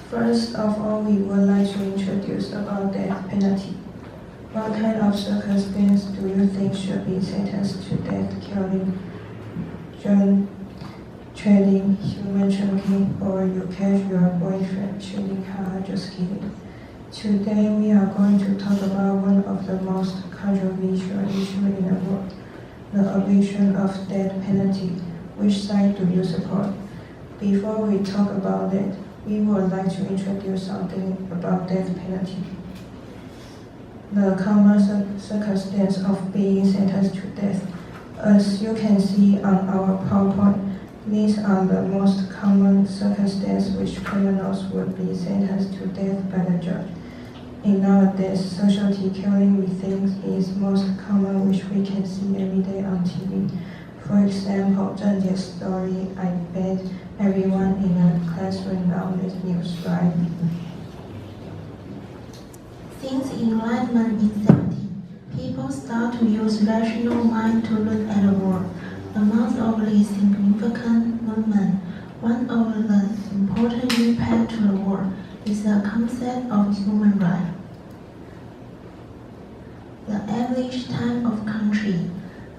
First of all, we would like to introduce about death penalty. What kind of circumstance do you think should be sentenced to death? Killing, trading, human trafficking, or you catch your boyfriend cheating? Just kidding. Today we are going to talk about one of the most controversial issues in the world, the abolition of death penalty. Which side do you support? Before we talk about that, we would like to introduce something about death penalty. The common circumstance of being sentenced to death. As you can see on our PowerPoint, these are the most common circumstances which criminals would be sentenced to death by the judge. In nowadays, society killing we think is most common, which we can see every day on TV. For example, Zheng Jie's story, I bet everyone in the classroom know this news, right? Since Enlightenment in 70, people start to use rational mind to look at the world. Among all these significant movements, one of the important impact to the world is the concept of human rights. The average time of country,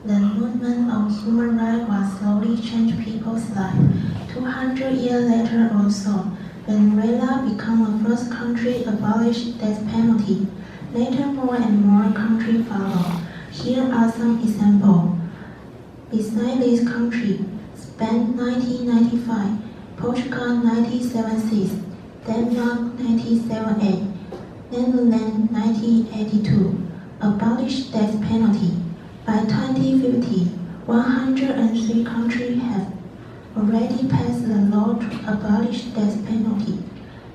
the movement of human rights was slowly change people's lives. 200 years later or so, Venezuela became the first country to abolish death penalty. Later, more and more countries followed. Here are some examples. Besides this country, Spain 1995, Portugal 1976, Denmark 1978, Netherlands 1982, abolished death penalty. By 2050, 103 countries have already passed the law to abolish death penalty.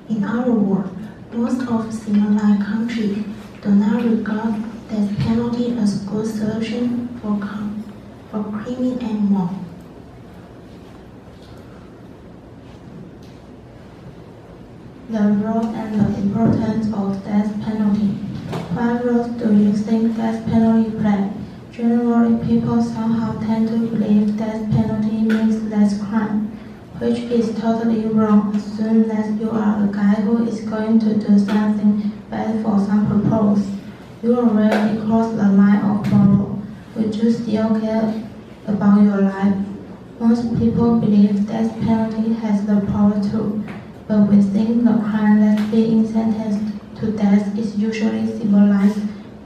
In other words, most of civilized countries do not regard death penalty as a good solution for criminals anymore. The role and the importance of death penalty. What role do you think death penalty plays? Generally, people somehow tend to believe death penalty means less crime, which is totally wrong. Assume that you are a guy who is going to do something bad for some purpose. You already crossed the line of moral. Would you still care about your life? Most people believe death penalty has the power to, but we think the crime that being sentenced to death is usually symbolized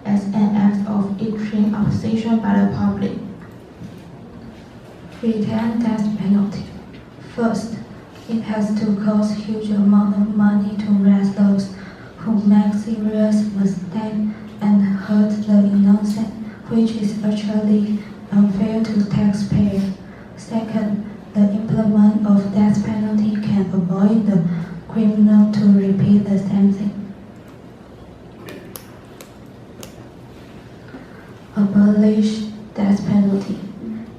as an act of extreme opposition by the public. Retain death penalty. First, it has to cost huge amount of money to arrest those who make serious mistakes and hurt the innocent, which is actually unfair to taxpayers. Second, the implement of death penalty can avoid the criminal to repeat the same thing. Abolish death penalty.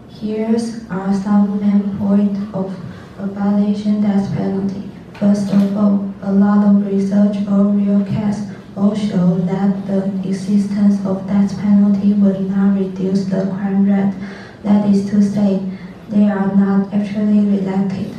Here are some main points of abolishing death penalty. First of all, a lot of research or real cases all show that the existence of death penalty would not reduce the crime rate. That is to say, they are not actually related.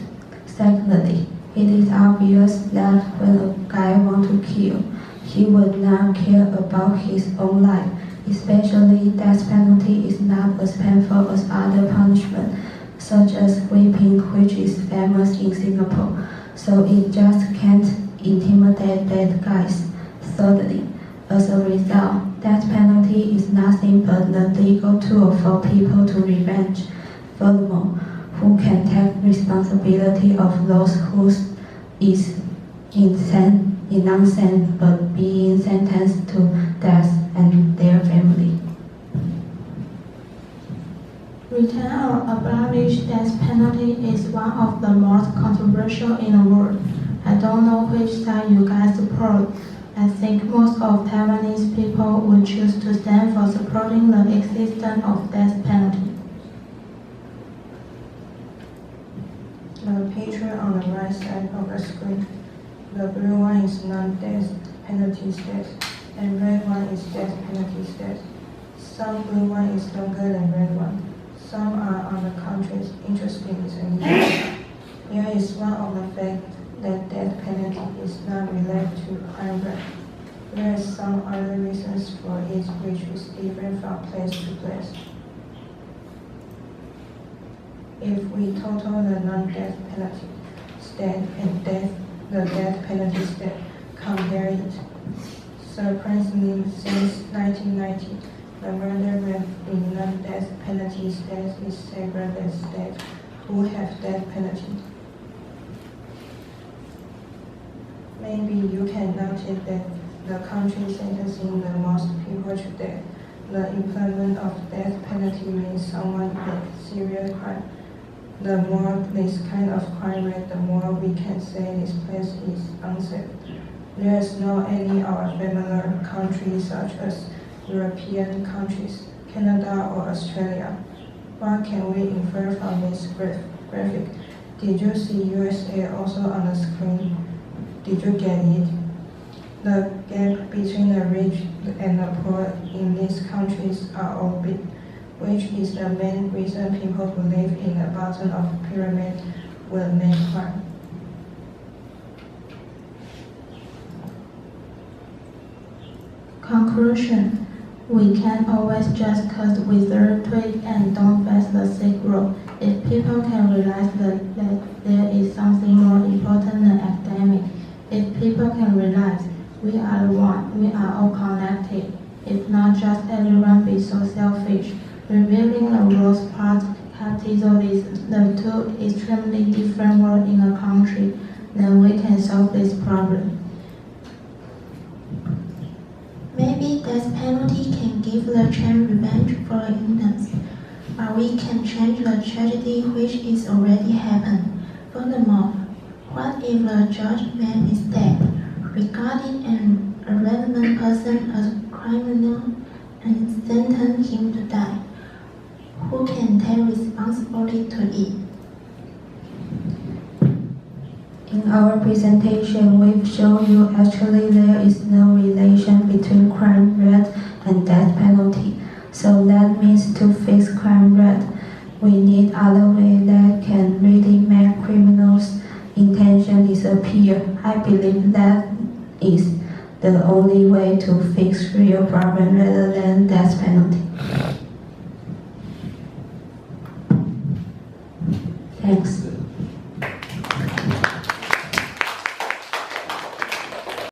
Secondly, it is obvious that when a guy wants to kill, he would not care about his own life. Especially, death penalty is not as painful as other punishment, such as whipping, which is famous in Singapore, so it just can't intimidate bad guys. Thirdly, as a result, death penalty is nothing but the legal tool for people to revenge. Furthermore, who can take responsibility of those who is innocent but being sentenced to death and their family? Retain or abolish death penalty is one of the most controversial in the world. I don't know which side you guys support. I think most of Taiwanese people would choose to stand for supporting the existence of death penalty. The picture on the right side of the screen. The blue one is non-death penalty state, and red one is death penalty state. Some blue one is longer than red one. Some are on the contrary. Interesting is unusual. Here is one of the facts. that death penalty is not related to crime rate. There are some other reasons for it which is different from place to place. If we total the non-death penalty state and the death penalty state, compare it. Surprisingly, since 1990, the murder rate in non-death penalty states is safer than states who have death penalty. Maybe you can notice that the country sentencing the most people to death. The implement of death penalty means someone with serious crime. The more this kind of crime rate, the more we can say this place is unsafe. There is no any or familiar countries such as European countries, Canada or Australia. What can we infer from this graphic? Did you see USA also on the screen? Did you get it? The gap between the rich and the poor in these countries are all big, which is the main reason people who live in the bottom of the pyramid will make crime. Conclusion. We can't always just cut with the twig and don't face the sick road. If people can realize that there is something more important than academic, if people can realize we are one, we are all connected. If not just everyone be so selfish, revealing the worst part, capitalism, the two extremely different worlds in a country, then we can solve this problem. Maybe death penalty can give the chain revenge, for instance, but we can change the tragedy which is already happened. Furthermore, what if the judge made a mistake regarding a relevant person as a criminal and sentenced him to die? Who can take responsibility to it? In our presentation, we've shown you actually there is no relation between crime rate and death penalty. So that means to fix crime rate, we need other ways that can really make criminals' intention disappear. I believe that is the only way to fix real problem rather than death penalty. Thanks.